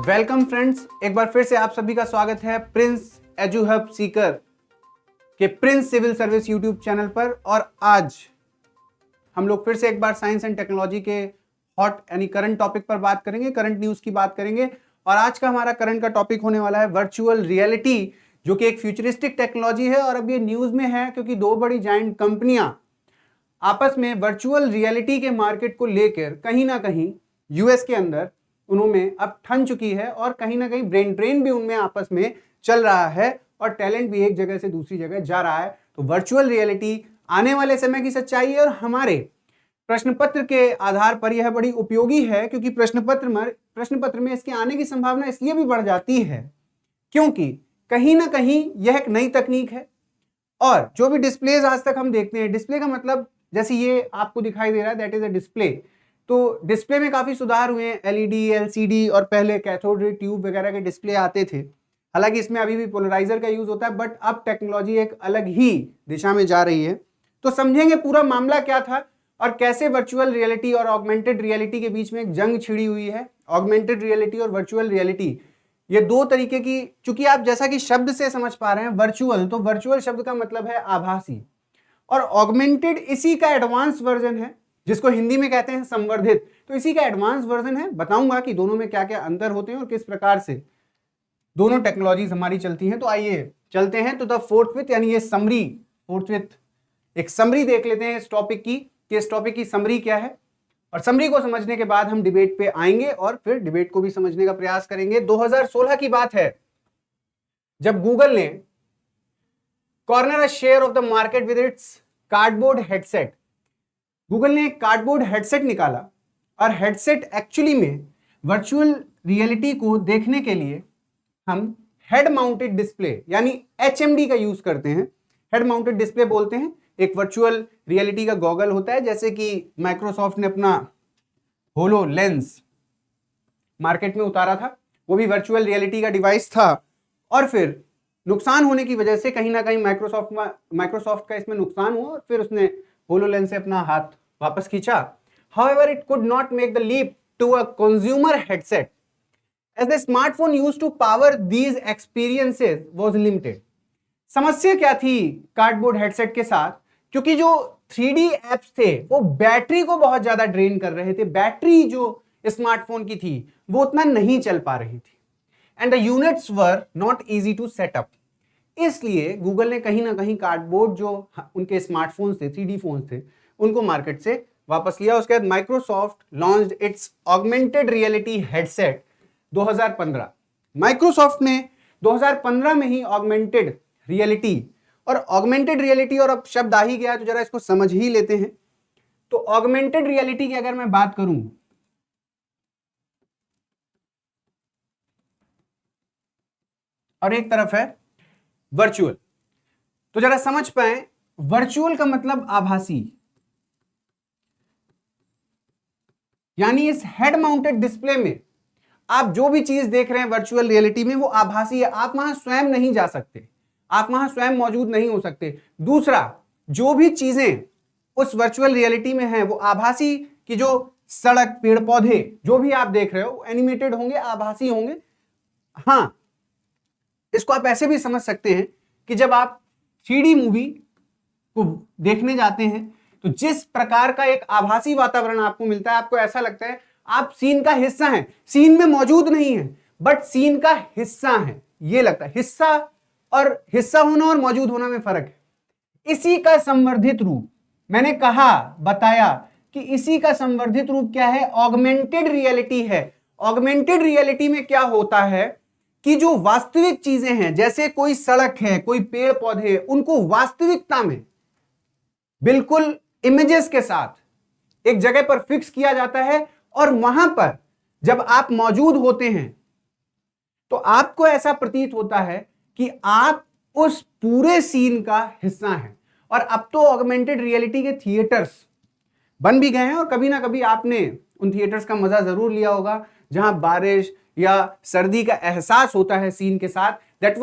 Welcome friends, एक बार फिर से आप सभी का स्वागत है प्रिंस एजुहब सीकर के Prince civil service YouTube channel पर। और आज हम लोग फिर से एक बार साइंस एंड टेक्नोलॉजी के हॉट यानी करंट टॉपिक पर बात करेंगे, करंट न्यूज की बात करेंगे। और आज का हमारा करंट का टॉपिक होने वाला है वर्चुअल रियलिटी, जो कि एक फ्यूचरिस्टिक टेक्नोलॉजी है और अब ये न्यूज में है क्योंकि दो बड़ी जायंट कंपनियां आपस में वर्चुअल रियलिटी के मार्केट को लेकर कहीं ना कहीं यूएस के अंदर उन्होंने अब ठन चुकी है और कहीं ना कहीं ब्रेन ड्रेन भी उनमें आपस में चल रहा है और टैलेंट भी एक जगह से दूसरी जगह जा रहा है। तो वर्चुअल रियलिटी आने वाले समय की सच्चाई है और हमारे प्रश्न पत्र के आधार पर यह बड़ी उपयोगी है, क्योंकि प्रश्न पत्र में इसके आने की संभावना इसलिए भी बढ़ जाती है क्योंकि कहीं ना कहीं यह एक नई तकनीक है। और जो भी डिस्प्लेज आज तक हम देखते हैं, डिस्प्ले का मतलब जैसे ये आपको दिखाई दे रहा है, दैट इज अ डिस्प्ले। तो डिस्प्ले में काफी सुधार हुए हैं, एलईडी, एलसीडी और पहले कैथोड रे ट्यूब वगैरह के डिस्प्ले आते थे। हालांकि इसमें अभी भी पोलराइजर का यूज होता है, बट अब टेक्नोलॉजी एक अलग ही दिशा में जा रही है। तो समझेंगे पूरा मामला क्या था और कैसे वर्चुअल रियलिटी और ऑगमेंटेड रियलिटी के बीच में एक जंग छिड़ी हुई है। ऑगमेंटेड रियलिटी और वर्चुअल रियलिटी ये दो तरीके की, चूंकि आप जैसा कि शब्द से समझ पा रहे हैं वर्चुअल, तो वर्चुअल शब्द का मतलब है आभासी, और ऑगमेंटेड इसी का एडवांस वर्जन है जिसको हिंदी में कहते हैं संवर्धित। तो इसी का एडवांस वर्जन है। बताऊंगा कि दोनों में क्या क्या अंतर होते हैं और किस प्रकार से दोनों टेक्नोलॉजीज हमारी चलती हैं। तो आइए चलते हैं तो द फोर्थविथ, यानी ये समरी, फोर्थविथ एक समरी देख लेते हैं इस टॉपिक की कि इस टॉपिक की समरी क्या है। और समरी को समझने के बाद हम डिबेट पे आएंगे और फिर डिबेट को भी समझने का प्रयास करेंगे। 2016 की बात है जब गूगल ने corner a share of the market with its cardboard headset. Google ने एक कार्डबोर्ड हेडसेट निकाला और हेडसेट एक्चुअली में वर्चुअल रियलिटी को देखने के लिए हम हेड माउंटेड डिस्प्ले यानी एचएमडी का यूज करते हैं। हेड माउंटेड डिस्प्ले बोलते हैं, एक वर्चुअल रियलिटी का गॉगल होता है, जैसे कि माइक्रोसॉफ्ट ने अपना होलो लेंस मार्केट में उतारा था, वो भी वर्चुअल रियलिटी का डिवाइस था। और फिर नुकसान होने की वजह से कहीं ना कहीं माइक्रोसॉफ्ट का इसमें नुकसान हुआ और फिर उसने होलोलेंस से अपना हाथ वापस खींचा। However, it could not make the leap to a consumer headset as the smartphone used to power these experiences was limited. समस्या क्या थी कार्डबोर्ड हेडसेट के साथ? क्योंकि जो 3D एप्स थे वो बैटरी को बहुत ज्यादा ड्रेन कर रहे थे। बैटरी जो स्मार्टफोन की थी वो उतना नहीं चल पा रही थी and the units were not easy to set up. इसलिए गूगल ने कहीं ना कहीं कार्डबोर्ड जो उनके स्मार्टफोन थे, 3D फोन थे, उनको मार्केट से वापस लिया। उसके बाद Microsoft launched it's augmented reality headset 2015। Microsoft ने 2015 में ही ऑगमेंटेड रियलिटी, और ऑगमेंटेड रियलिटी और अब शब्द आ ही गया तो जरा इसको समझ ही लेते हैं। तो ऑगमेंटेड रियलिटी की अगर मैं बात करूं, और एक तरफ है वर्चुअल, तो जरा समझ पाए वर्चुअल का मतलब आभासी, यानी इस हेड माउंटेड डिस्प्ले में आप जो भी चीज देख रहे हैं वर्चुअल रियलिटी में वो आभासी है। आप वहां स्वयं नहीं जा सकते, आप वहां स्वयं मौजूद नहीं हो सकते। दूसरा, जो भी चीजें उस वर्चुअल रियलिटी में हैं वो आभासी, की जो सड़क, पेड़ पौधे जो भी आप देख रहे हो एनिमेटेड होंगे, आभासी होंगे। हां, इसको आप ऐसे भी समझ सकते हैं कि जब आप 3D मूवी को देखने जाते हैं तो जिस प्रकार का एक आभासी वातावरण आपको मिलता है, आपको ऐसा लगता है आप सीन का हिस्सा हैं, सीन में मौजूद नहीं है बट सीन का हिस्सा हैं, ये लगता है। हिस्सा होना और मौजूद होना में फर्क है। इसी का संवर्धित रूप, मैंने कहा, बताया कि इसी का संवर्धित रूप क्या है, ऑगमेंटेड रियलिटी है। ऑगमेंटेड रियलिटी में क्या होता है कि जो वास्तविक चीजें हैं, जैसे कोई सड़क है, कोई पेड़ पौधे, उनको वास्तविकता में बिल्कुल इमेजेस के साथ एक जगह पर फिक्स किया जाता है और वहां पर जब आप मौजूद होते हैं तो आपको ऐसा प्रतीत होता है कि आप उस पूरे सीन का हिस्सा हैं। और अब तो ऑगमेंटेड रियलिटी के थिएटर्स बन भी गए हैं और कभी ना कभी आपने उन थिएटर्स का मजा जरूर लिया होगा जहां बारिश या सर्दी का एहसास होता है सीन के साथ। That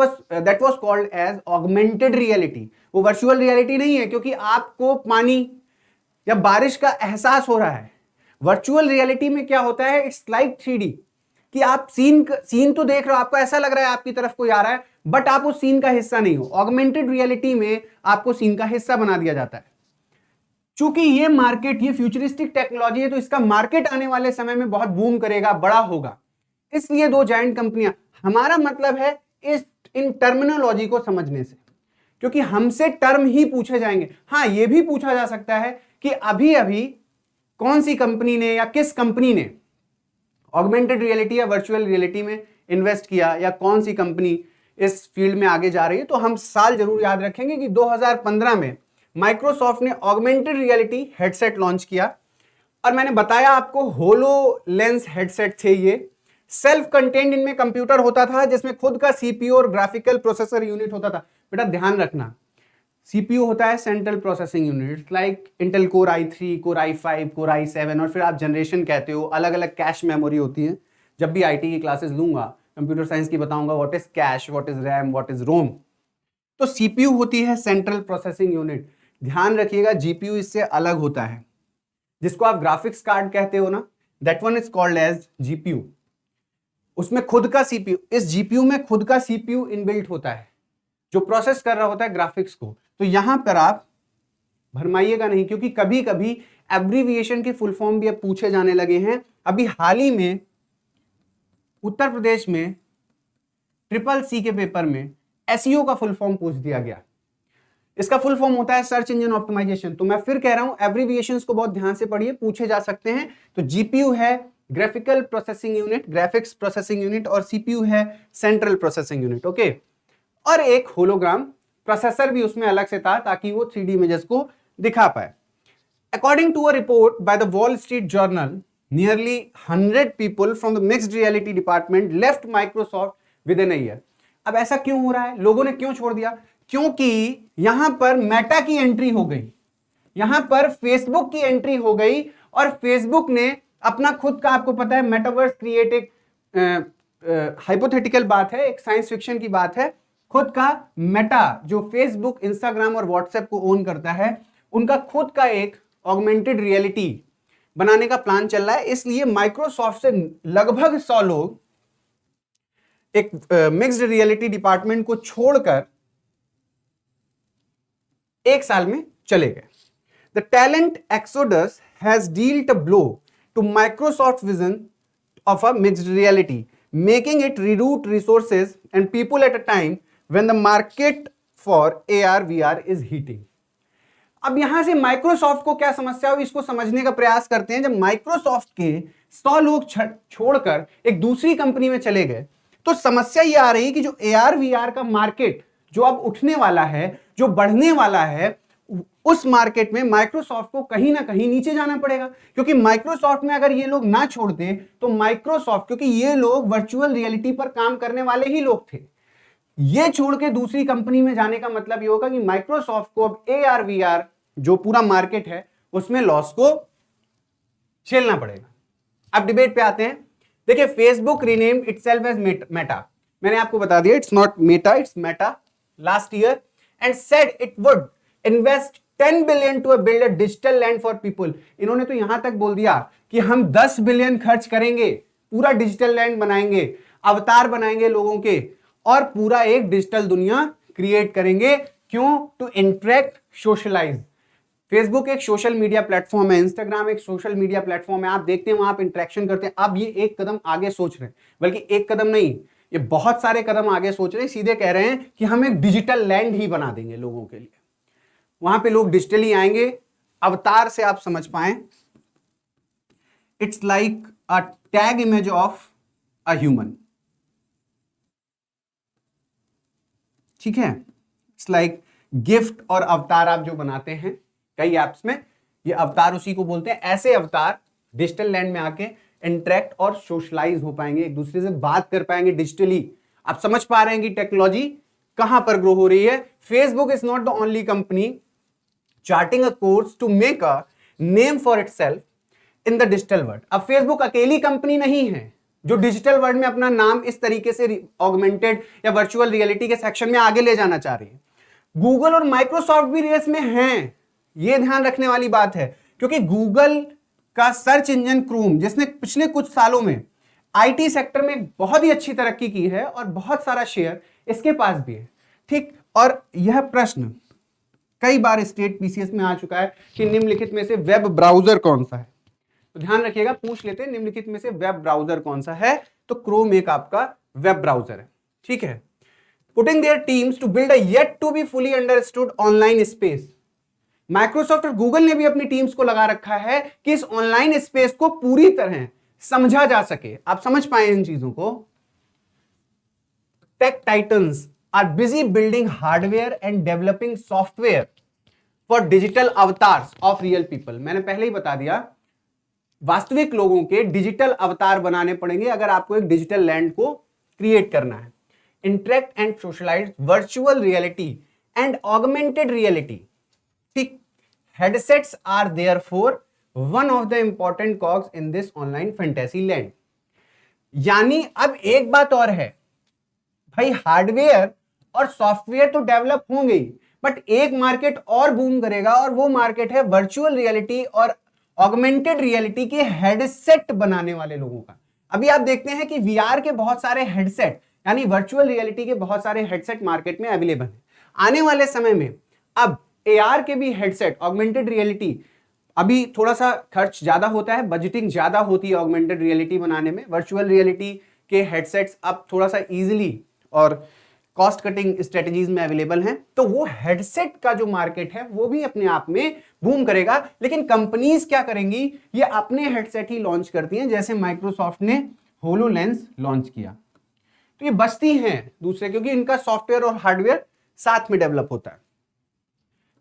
was called as augmented reality. वो वर्चुअल रियलिटी नहीं है क्योंकि आपको पानी या बारिश का एहसास हो रहा है। वर्चुअल रियलिटी में क्या होता है, इट्स लाइक 3D। कि आप सीन तो देख रहे हो, आपको ऐसा लग रहा है आपकी तरफ कोई आ रहा है, बट आप उस सीन का हिस्सा नहीं हो। ऑगमेंटेड रियलिटी में आपको सीन का हिस्सा बना दिया जाता है। चूंकि ये मार्केट, ये फ्यूचरिस्टिक टेक्नोलॉजी है, तो इसका मार्केट आने वाले समय में बहुत बूम करेगा, बड़ा होगा। इसलिए दो जायंट कंपनियां, हमारा मतलब है इन टर्मिनोलॉजी को समझने से, क्योंकि हमसे टर्म ही पूछे जाएंगे। हाँ, यह भी पूछा जा सकता है कि अभी अभी कौन सी कंपनी ने या किस कंपनी ने ऑगमेंटेड रियलिटी या वर्चुअल रियलिटी में इन्वेस्ट किया, या कौन सी कंपनी इस फील्ड में आगे जा रही है। तो हम साल जरूर याद रखेंगे कि 2015 में माइक्रोसॉफ्ट ने ऑगमेंटेड रियलिटी हेडसेट लॉन्च किया, और मैंने बताया आपको होलो लेंस हेडसेट थे ये। सेल्फ कंटेंड इनमें कंप्यूटर होता था, जिसमें खुद का सीपीयू और ग्राफिकल प्रोसेसर यूनिट होता था। बेटा ध्यान रखना, सीपीयू होता है central processing unit, like Intel core i3, core i5, core i7, और फिर आप जनरेशन कहते हो, अलग अलग कैश मेमोरी होती है। जब भी आईटी की क्लासेस लूंगा, कंप्यूटर साइंस की, बताऊंगा what is cache, what is RAM, what is ROM. तो सीपीयू होती है सेंट्रल प्रोसेसिंग यूनिट। ध्यान रखिएगा, जीपीयू इससे अलग होता है, जिसको आप ग्राफिक्स कार्ड कहते हो ना, that one is called as GPU. उसमें खुद का सीपीयू, इस जीपीयू में खुद का सीपीयू इनबिल्ट होता है, जो प्रोसेस कर रहा होता है ग्राफिक्स को। तो यहां पर आप भरमाइएगा नहीं, क्योंकि कभी कभी एब्रीविएशन के फुल फॉर्म भी अब पूछे जाने लगे हैं। अभी हाल ही में उत्तर प्रदेश में CCC के पेपर में एसईओ का फुल फॉर्म पूछ दिया गया। इसका फुल फॉर्म होता है सर्च इंजन ऑप्टिमाइजेशन। तो मैं फिर कह रहा हूं, एब्रीविएशंस को बहुत ध्यान से पढ़िए, पूछे जा सकते हैं। तो जीपीयू है graphical processing unit, graphics processing unit, और सीपीयू है सेंट्रल प्रोसेसिंग यूनिट। ओके, और एक होलोग्राम प्रोसेसर भी उसमें अलग से था, ताकि वो 3D इमेजेस को दिखा पाए। According to a report by the Wall Street Journal, nearly 100 people from the mixed reality department left Microsoft within a year। अब ऐसा क्यों हो रहा है, लोगों ने क्यों छोड़ दिया? क्योंकि यहां पर मेटा की एंट्री हो गई, यहां पर फेसबुक की एंट्री हो गई, और फेसबुक ने अपना खुद का, आपको पता है मेटावर्स क्रिएट, एक हाइपोथेटिकल बात है, एक साइंस फिक्शन की बात है, खुद का मेटा, जो फेसबुक, इंस्टाग्राम और व्हाट्सएप को ओन करता है, उनका खुद का एक ऑगमेंटेड रियलिटी बनाने का प्लान चल रहा है। इसलिए माइक्रोसॉफ्ट से लगभग 100 लोग एक मिक्स्ड रियलिटी डिपार्टमेंट को छोड़कर एक साल में चले गए। The talent exodus has dealt a blow to Microsoft vision of a mixed reality, making it reroute resources and people at a time when the market for AR VR is heating. अब यहां से Microsoft को क्या समस्या हुई, इसको समझने का प्रयास करते हैं। जब माइक्रोसॉफ्ट के 100 लोग छोड़कर एक दूसरी कंपनी में चले गए, तो समस्या ये आ रही कि जो AR VR का मार्केट जो अब उठने वाला है, जो बढ़ने वाला है, उस मार्केट में माइक्रोसॉफ्ट को कहीं ना कहीं नीचे जाना पड़ेगा। क्योंकि माइक्रोसॉफ्ट में अगर ये लोग ना छोड़ते, तो माइक्रोसॉफ्ट, क्योंकि ये लोग वर्चुअल रियलिटी पर काम करने वाले ही लोग थे, ये छोड़ के दूसरी कंपनी में जाने का मतलब ये होगा कि माइक्रोसॉफ्ट को अब AR VR जो पूरा मार्केट है उसमें लॉस को झेलना पड़ेगा। अब डिबेट पे आते हैं। देखिए, Facebook renamed itself as Meta, मैंने आपको बता दिया, it's not Meta, it's Meta, last year, and said it would invest 10 billion to build a digital land for people. इन्होंने तो यहां तक बोल दिया कि हम 10 बिलियन खर्च करेंगे, पूरा डिजिटल लैंड बनाएंगे, अवतार बनाएंगे लोगों के, और पूरा एक डिजिटल दुनिया क्रिएट करेंगे। क्यों? To interact, socialise. फेसबुक एक सोशल मीडिया प्लेटफॉर्म है, इंस्टाग्राम एक सोशल मीडिया प्लेटफॉर्म है, आप देखते हैं वहां आप इंटरेक्शन करते हैं। अब ये एक कदम आगे सोच रहे हैं, बल्कि एक कदम नहीं, ये बहुत सारे कदम आगे सोच रहे हैं। सीधे कह रहे हैं कि हम एक डिजिटल लैंड ही बना देंगे लोगों के लिए, वहां पे लोग डिजिटली आएंगे। अवतार से आप समझ पाए, it's like a tag image of a human, ठीक है? इट्स लाइक गिफ्ट और अवतार आप जो बनाते हैं कई एप्स में, ये अवतार उसी को बोलते हैं। ऐसे अवतार डिजिटल लैंड में आके इंटरेक्ट और सोशलाइज हो पाएंगे, एक दूसरे से बात कर पाएंगे डिजिटली। आप समझ पा रहे हैं कि टेक्नोलॉजी कहां पर ग्रो हो रही है। Facebook is not the only company charting a course to make a name for itself in the digital world. अब फेसबुक अकेली कंपनी नहीं है जो डिजिटल वर्ल्ड में अपना नाम इस तरीके से ऑगमेंटेड या वर्चुअल रियलिटी के सेक्शन में आगे ले जाना चाह रही है। गूगल और माइक्रोसॉफ्ट भी रेस में हैं, यह ध्यान रखने वाली बात है, क्योंकि गूगल का सर्च इंजन क्रोम, जिसने पिछले कुछ सालों में आईटी सेक्टर में बहुत ही अच्छी तरक्की की है और बहुत सारा शेयर इसके पास भी है, ठीक। और यह प्रश्न कई बार स्टेट पीसीएस में आ चुका है कि निम्नलिखित में से वेब ब्राउजर कौन सा है। तो ध्यान रखिएगा, पूछ लेते हैं निम्नलिखित में से वेब ब्राउजर कौन सा है, तो क्रोम एक आपका वेब ब्राउजर है, ठीक है। Putting their teams to build a yet to be fully understood online space. Microsoft और गूगल ने भी अपनी टीम्स को लगा रखा है कि इस ऑनलाइन स्पेस को पूरी तरह समझा जा सके। आप समझ पाए इन चीजों को। Tech titans are busy building hardware and developing software for digital avatars of real people. मैंने पहले ही बता दिया, वास्तविक लोगों के डिजिटल अवतार बनाने पड़ेंगे अगर आपको एक डिजिटल लैंड को क्रिएट करना है। Interact and socialise virtual reality and augmented reality, ठीक। Headsets are therefore one of the important cogs in this online fantasy land. यानी अब एक बात और है भाई, हार्डवेयर और सॉफ्टवेयर तो डेवलप होंगे ही, बट एक मार्केट और बूम करेगा और वो मार्केट है वर्चुअल रियलिटी और ऑगमेंटेड रियलिटी के हेडसेट बनाने वाले लोगों का। अभी आप देखते हैं कि वीआर के बहुत सारे हेडसेट यानी वर्चुअल रियलिटी के बहुत सारे हेडसेट मार्केट में अवेलेबल हैं। आने वाले समय में अब एआर के भी हेडसेट, ऑगमेंटेड रियलिटी, अभी थोड़ा सा खर्च ज्यादा होता है, बजटिंग ज्यादा होती है ऑगमेंटेड रियलिटी बनाने में। वर्चुअल रियलिटी के हेडसेट्स अब थोड़ा सा इजीली और कॉस्ट कटिंग स्ट्रेटजीज में अवेलेबल हैं, तो वो हेडसेट का जो मार्केट है वो भी अपने आप में बूम करेगा। लेकिन कंपनीज क्या करेंगी, ये अपने हेडसेट ही लॉन्च करती हैं, जैसे माइक्रोसॉफ्ट ने होलोलेंस लॉन्च किया। तो ये बचती हैं दूसरे, क्योंकि इनका सॉफ्टवेयर और हार्डवेयर साथ में डेवलप होता है।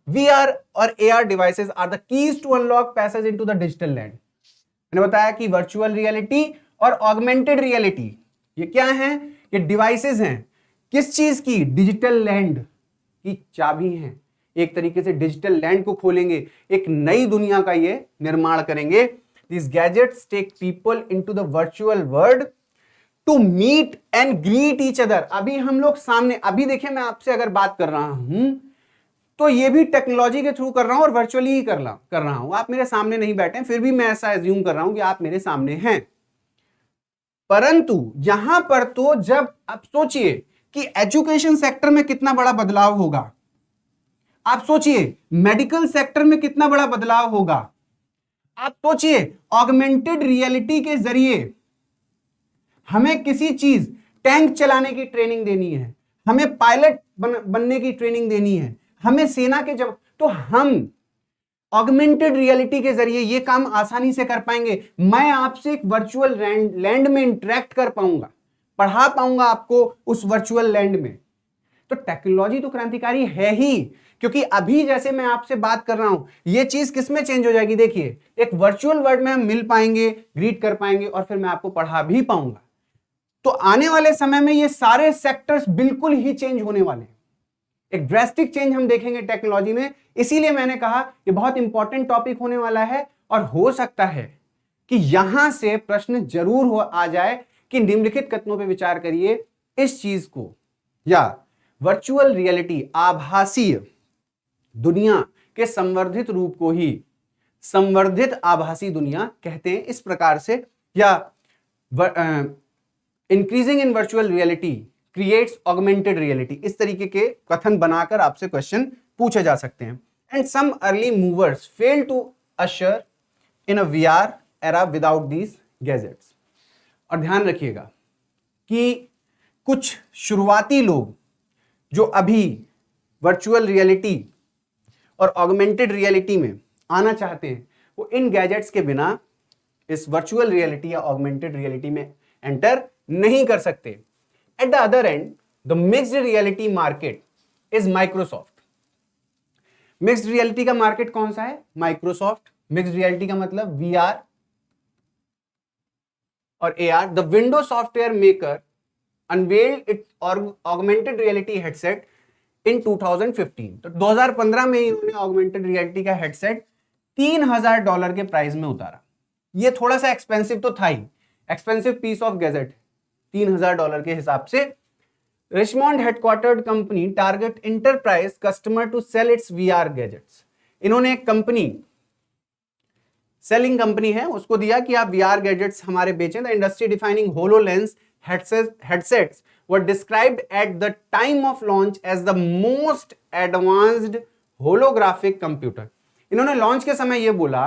VR और AR devices are the keys to unlock passage into the digital land. मैंने बताया कि वर्चुअल रियलिटी और ऑगमेंटेड रियलिटी ये क्या है, ये डिवाइसेस हैं किस चीज की, डिजिटल लैंड की चाबी हैं। एक तरीके से डिजिटल लैंड को खोलेंगे, एक नई दुनिया का ये निर्माण करेंगे। This gadgets take people into the virtual world to meet and greet each other. अभी हम लोग सामने, अभी देखिए मैं आपसे अगर बात कर रहा हूं तो ये भी टेक्नोलॉजी के थ्रू कर रहा हूं और वर्चुअली ही कर रहा हूं। आप मेरे सामने नहीं बैठे हैं, फिर भी मैं ऐसा एज्यूम कर रहा हूं कि आप मेरे सामने हैं। परंतु यहां पर तो जब आप सोचिए कि एजुकेशन सेक्टर में कितना बड़ा बदलाव होगा, आप सोचिए मेडिकल सेक्टर में कितना बड़ा बदलाव होगा, आप सोचिए ऑगमेंटेड रियलिटी के जरिए हमें किसी चीज, टैंक चलाने की ट्रेनिंग देनी है, हमें पायलट बनने की ट्रेनिंग देनी है, हमें सेना के जब, तो हम ऑगमेंटेड रियलिटी के जरिए ये काम आसानी से कर पाएंगे। मैं आपसे एक वर्चुअल लैंड में इंटरेक्ट कर पाऊंगा, पढ़ा पाऊंगा आपको उस वर्चुअल लैंड में। तो टेक्नोलॉजी तो क्रांतिकारी है ही, क्योंकि अभी जैसे मैं आपसे बात कर रहा हूं, ये चीज किसमें चेंज हो जाएगी, देखिए एक वर्चुअल वर्ल्ड में हम मिल पाएंगे, ग्रीट कर पाएंगे और फिर मैं आपको पढ़ा भी पाऊंगा। तो आने वाले समय में ये सारे सेक्टर्स बिल्कुल ही चेंज होने वाले हैं। एक ड्रास्टिक चेंज हम देखेंगे टेक्नोलॉजी में। इसीलिए मैंने कहा ये बहुत इंपॉर्टेंट टॉपिक होने वाला है और हो सकता है कि यहां से प्रश्न जरूर आ जाए कि निम्नलिखित कथनों पर विचार करिए, इस चीज को या वर्चुअल रियलिटी, आभासीय दुनिया के संवर्धित रूप को ही संवर्धित आभासी दुनिया कहते हैं इस प्रकार से, या increasing in virtual reality creates augmented reality, इस तरीके के कथन बनाकर आपसे क्वेश्चन पूछे जा सकते हैं। And some early movers fail to usher in a VR era without these gadgets. और ध्यान रखिएगा कि कुछ शुरुआती लोग जो अभी वर्चुअल रियलिटी और ऑगमेंटेड रियलिटी में आना चाहते हैं, वो इन गैजेट्स के बिना इस वर्चुअल रियलिटी या ऑगमेंटेड रियलिटी में एंटर नहीं कर सकते। At the other and the mixed reality market is Microsoft. Mixed reality का मार्केट कौन सा है, माइक्रोसॉफ्ट। मिक्स्ड रियलिटी का मतलब VR और AR। The window software maker unveiled its augmented reality headset in 2015। तो 2015 में इन्होंने ऑगमेंटेड रियलिटी का हेडसेट $3000 के प्राइस में उतारा। ये थोड़ा सा एक्सपेंसिव तो था ही, एक्सपेंसिव पीस ऑफ गैजेट $3000 के हिसाब से। Richmond headquartered company target enterprise customer to sell its VR gadgets. इन्होंने एक कंपनी सेलिंग कंपनी है, उसको दिया कि आप वीआर गैजेट्स हमारे बेचें। The industry defining HoloLens headsets were described at the time of launch as the most advanced holographic computer। इन्होंने लॉन्च के समय ये बोला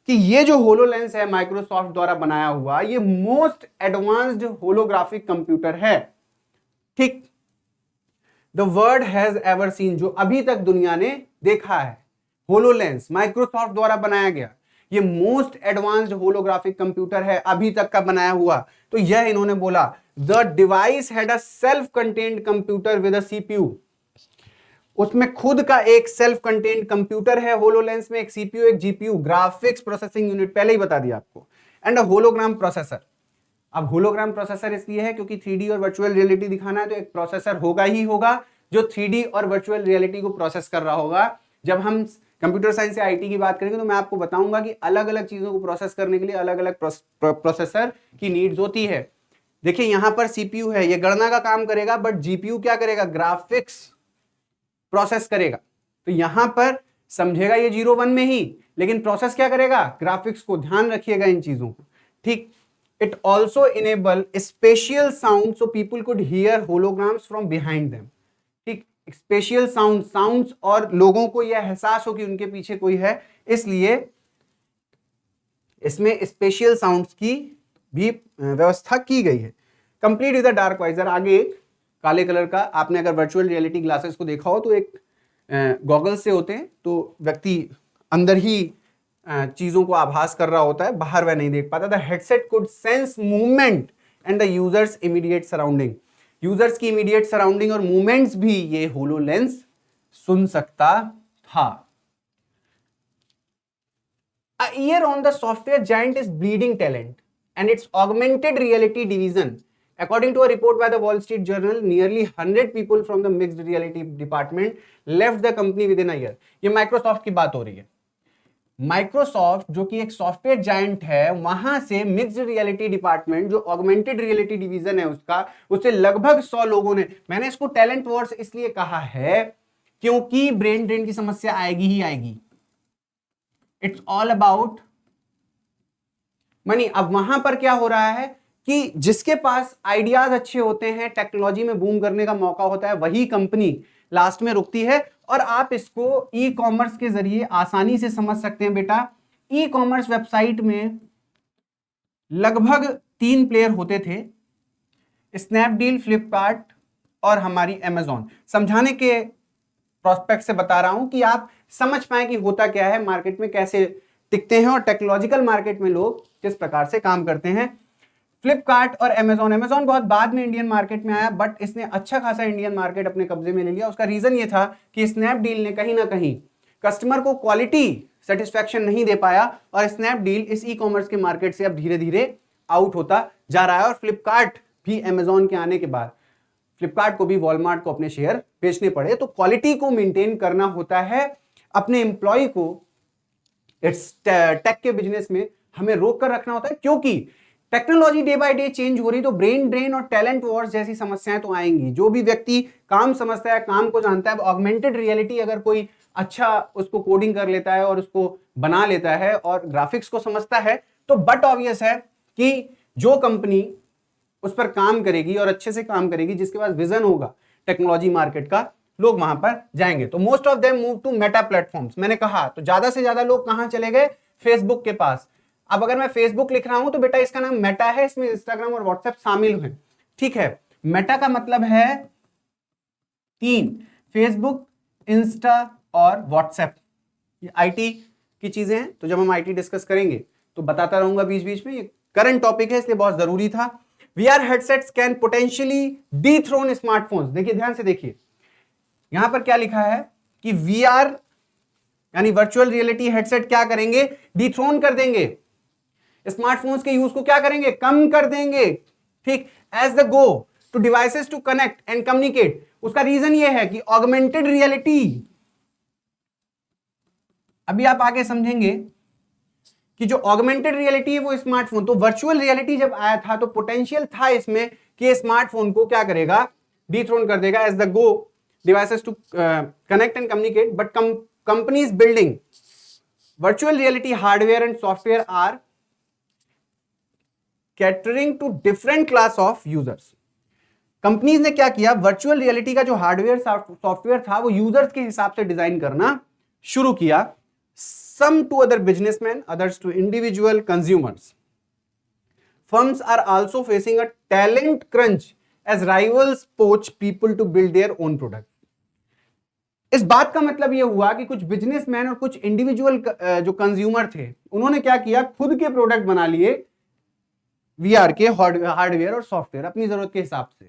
कि ये जो होलोलेंस है माइक्रोसॉफ्ट द्वारा बनाया हुआ, ये मोस्ट एडवांस्ड होलोग्राफिक कंप्यूटर है। ठीक, the world has ever seen, जो अभी तक दुनिया ने देखा है। होलोलेंस माइक्रोसॉफ्ट द्वारा बनाया गया, ये मोस्ट एडवांस्ड होलोग्राफिक कंप्यूटर है अभी तक का बनाया हुआ। तो यह इन्होंने बोला। The device had a self contained computer with a CPU, उसमें खुद का एक सेल्फ कंटेन्ड कंप्यूटर है होलोलेंस में, एक सीपीयू एक जीपीयू, ग्राफिक्स प्रोसेसिंग यूनिट, पहले ही बता दिया आपको, एंड अ होलोग्राम प्रोसेसर। अब होलोग्राम प्रोसेसर इसलिए है क्योंकि 3D और वर्चुअल रियलिटी दिखाना है, तो एक प्रोसेसर होगा ही होगा जो 3D और वर्चुअल रियलिटी को प्रोसेस कर रहा होगा। जब हम कंप्यूटर साइंस या आईटी की बात करेंगे तो मैं आपको बताऊंगा कि अलग अलग चीजों को प्रोसेस करने के लिए अलग अलग प्रोसेसर की नीड्स होती है। देखिए यहां पर सीपीयू है, ये गणना का काम करेगा, बट जीपीयू क्या करेगा, ग्राफिक्स प्रोसेस करेगा। तो यहां पर समझेगा ये 0-1 में ही, लेकिन प्रोसेस क्या करेगा, ग्राफिक्स को। ध्यान रखिएगा इन चीजों को। ठीक, it also enable spatial sound so people could hear holograms from behind them. ठीक, स्पेशियल साउंड्स और लोगों को यह एहसास हो कि उनके पीछे कोई है, इसलिए इसमें स्पेशियल साउंड्स की भी व्यवस्था की गई है। Complete with the dark visor, आगे एक काले कलर का, आपने अगर वर्चुअल रियलिटी ग्लासेस को देखा हो तो एक गॉगल्स से होते हैं, तो व्यक्ति अंदर ही चीजों को आभास कर रहा होता है, बाहर वह नहीं देख पाता। The headset could sense movement and the users immediate surrounding, users की इमीडिएट सराउंडिंग और मूवमेंट्स भी ये होलोलेंस सुन सकता था। A year on the software giant is bleeding talent and its augmented reality division. According to a report by the Wall Street Journal, nearly 100 people from the mixed reality department left the company within a year. ये Microsoft की बात हो रही है। Microsoft जो कि एक software giant है, वहां से मिक्स्ड रियलिटी डिपार्टमेंट जो ऑगमेंटेड रियलिटी डिवीजन है उसका, उससे लगभग 100 लोगों ने, मैंने इसको टैलेंट वॉर्स इसलिए कहा है क्योंकि ब्रेन ड्रेन की समस्या आएगी ही आएगी। It's all about money. अब वहां पर क्या हो रहा है कि जिसके पास आइडियाज अच्छे होते हैं, टेक्नोलॉजी में बूम करने का मौका होता है, वही कंपनी लास्ट में रुकती है। और आप इसको ई कॉमर्स के जरिए आसानी से समझ सकते हैं बेटा। ई कॉमर्स वेबसाइट में लगभग 3 प्लेयर होते थे, स्नैपडील, फ्लिपकार्ट और हमारी अमेजॉन। समझाने के प्रोस्पेक्ट से बता रहा हूं कि आप समझ पाए कि होता क्या है, मार्केट में कैसे टिकते हैं और टेक्नोलॉजिकल मार्केट में लोग किस प्रकार से काम करते हैं। फ्लिपकार्ट और अमेजॉन बहुत बाद में इंडियन मार्केट में आया, बट इसने अच्छा खासा इंडियन मार्केट अपने कब्जे में ले लिया। उसका रीजन ये था कि स्नैपडील ने कहीं ना कहीं कस्टमर को क्वालिटी सेटिस्फैक्शन नहीं दे पाया, और स्नैपडील इस ई कॉमर्स के मार्केट से अब धीरे धीरे आउट होता जा रहा है। और फ्लिपकार्ट भी अमेजॉन के आने के बाद फ्लिपकार्ट को भी वॉलमार्ट को अपने शेयर बेचने पड़े। तो क्वालिटी को मेंटेन करना होता है, अपने एम्प्लॉय को इट्स टेक के बिजनेस में हमें रोक कर रखना होता है, क्योंकि technology day by day change हो रही, तो ब्रेन ड्रेन और टैलेंट वॉर्स जैसी समस्याएं तो आएंगी। जो भी व्यक्ति काम समझता है, काम को जानता है, ऑगमेंटेड रियलिटी अगर कोई अच्छा उसको कोडिंग कर लेता है और उसको बना लेता है और ग्राफिक्स को समझता है, तो बट ऑब्वियस है कि जो कंपनी उस पर काम करेगी और अच्छे से काम करेगी, जिसके पास विजन होगा टेक्नोलॉजी मार्केट का, लोग वहां पर जाएंगे। तो most of them move to Meta platforms. मैंने कहा तो ज्यादा से ज्यादा लोग कहां चले गए, फेसबुक के पास। अब अगर मैं फेसबुक लिख रहा हूं तो बेटा इसका नाम मेटा है, इसमें इंस्टाग्राम और व्हाट्सएप शामिल हैं। ठीक है, मेटा का मतलब है 3, फेसबुक, इंस्टा और व्हाट्सएप। ये आईटी की चीजें हैं, तो जब हम आईटी डिस्कस करेंगे तो बताता रहूंगा बीच बीच में। ये करंट टॉपिक है इसलिए बहुत जरूरी था। VR headsets can potentially dethrone smartphones। देखिए ध्यान से देखिए, यहां पर क्या लिखा है कि VR यानी वर्चुअल रियलिटी हेडसेट क्या करेंगे, डिथ्रोन कर देंगे, स्मार्टफोन्स के यूज को क्या करेंगे, कम कर देंगे। ठीक, as the go to devices to connect and communicate. उसका रीजन ये है कि ऑगमेंटेड रियलिटी, अभी आप आगे समझेंगे कि जो ऑगमेंटेड रियलिटी है वो स्मार्टफोन, तो वर्चुअल रियलिटी जब आया था तो पोटेंशियल था इसमें कि स्मार्टफोन को क्या करेगा, डिथ्रोन कर देगा, as the go devices to connect and communicate. But companies building virtual reality hardware and software are catering to different class of users. Companies ने क्या किया, वर्चुअल रियलिटी का जो हार्डवेयर सॉफ्टवेयर था वो यूजर्स के हिसाब से डिजाइन करना शुरू किया. Some to other businessmen, others to individual consumers. Firms are also facing a talent crunch as rivals poach people to build their own product. इस बात का मतलब यह हुआ कि कुछ बिजनेसमैन और कुछ इंडिविजुअल जो कंज्यूमर थे उन्होंने क्या किया, खुद के प्रोडक्ट बना लिए वीआर के हार्डवेयर और सॉफ्टवेयर अपनी जरूरत के हिसाब से.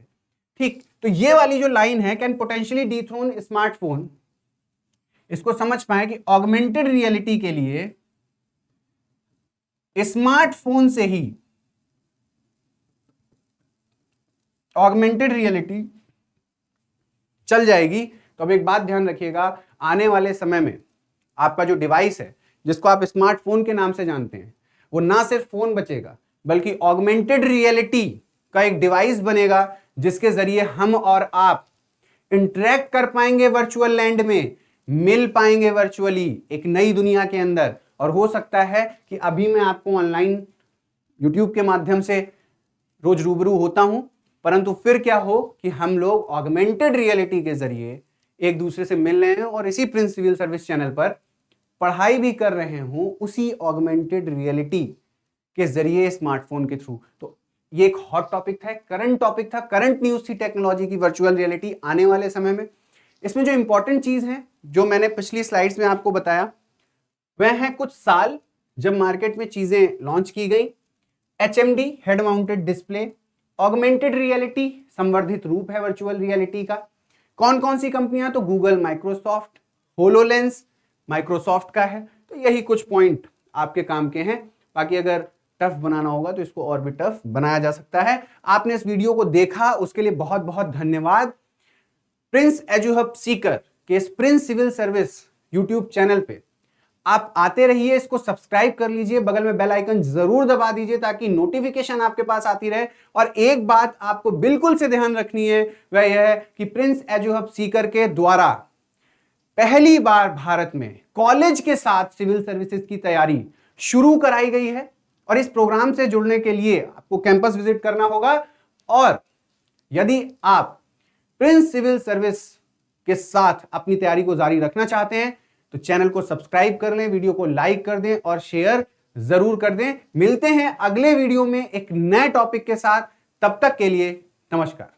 ठीक, तो ये वाली जो लाइन है, कैन पोटेंशियली डिथ्रोन स्मार्टफोन, इसको समझ पाए कि ऑगमेंटेड रियलिटी के लिए स्मार्टफोन से ही ऑगमेंटेड रियलिटी चल जाएगी. तो अब एक बात ध्यान रखिएगा, आने वाले समय में आपका जो डिवाइस है जिसको आप स्मार्टफोन के नाम से जानते हैं, वो ना सिर्फ फोन बचेगा बल्कि ऑगमेंटेड रियलिटी का एक डिवाइस बनेगा जिसके जरिए हम और आप इंटरेक्ट कर पाएंगे वर्चुअल लैंड में, मिल पाएंगे वर्चुअली एक नई दुनिया के अंदर. और हो सकता है कि अभी मैं आपको ऑनलाइन यूट्यूब के माध्यम से रोज रूबरू होता हूं, परंतु फिर क्या हो कि हम लोग ऑगमेंटेड रियलिटी के जरिए एक दूसरे से मिल रहे हैं और इसी प्रिंस सिविल सर्विस चैनल पर पढ़ाई भी कर रहे हूं उसी ऑगमेंटेड रियलिटी के जरिए स्मार्टफोन के थ्रू. तो ये एक हॉट टॉपिक था, करंट टॉपिक था, करंट न्यूज थी टेक्नोलॉजी की, वर्चुअल रियलिटी आने वाले समय में. इसमें जो इंपॉर्टेंट चीज है जो मैंने पिछली स्लाइड्स में आपको बताया वह है कुछ साल जब मार्केट में चीजें लॉन्च की गई. HMD head mounted display, augmented reality संवर्धित रूप है वर्चुअल रियलिटी का. कौन कौन सी कंपनियां, तो गूगल, माइक्रोसॉफ्ट, होलोलेंस माइक्रोसॉफ्ट का है. तो यही कुछ पॉइंट आपके काम के हैं. बाकी अगर टफ बनाना होगा तो इसको और भी टफ बनाया जा सकता है. आपने इस वीडियो को देखा उसके लिए बहुत बहुत धन्यवाद. प्रिंस एजुहब सीकर के इस Prince civil service YouTube channel पे आप आते रहिए, इसको सब्सक्राइब कर लीजिए, बगल में बेल आइकन जरूर दबा दीजिए ताकि नोटिफिकेशन आपके पास आती रहे. और एक बात आपको बिल्कुल से ध्यान रखनी है, वह यह है कि प्रिंस एजुहब सीकर के द्वारा पहली बार भारत में कॉलेज के साथ सिविल सर्विसेज की तैयारी शुरू कराई गई है. और इस प्रोग्राम से जुड़ने के लिए आपको कैंपस विजिट करना होगा. और यदि आप प्रिंस सिविल सर्विस के साथ अपनी तैयारी को जारी रखना चाहते हैं तो चैनल को सब्सक्राइब कर लें, वीडियो को लाइक कर दें और शेयर जरूर कर दें. मिलते हैं अगले वीडियो में एक नए टॉपिक के साथ. तब तक के लिए नमस्कार.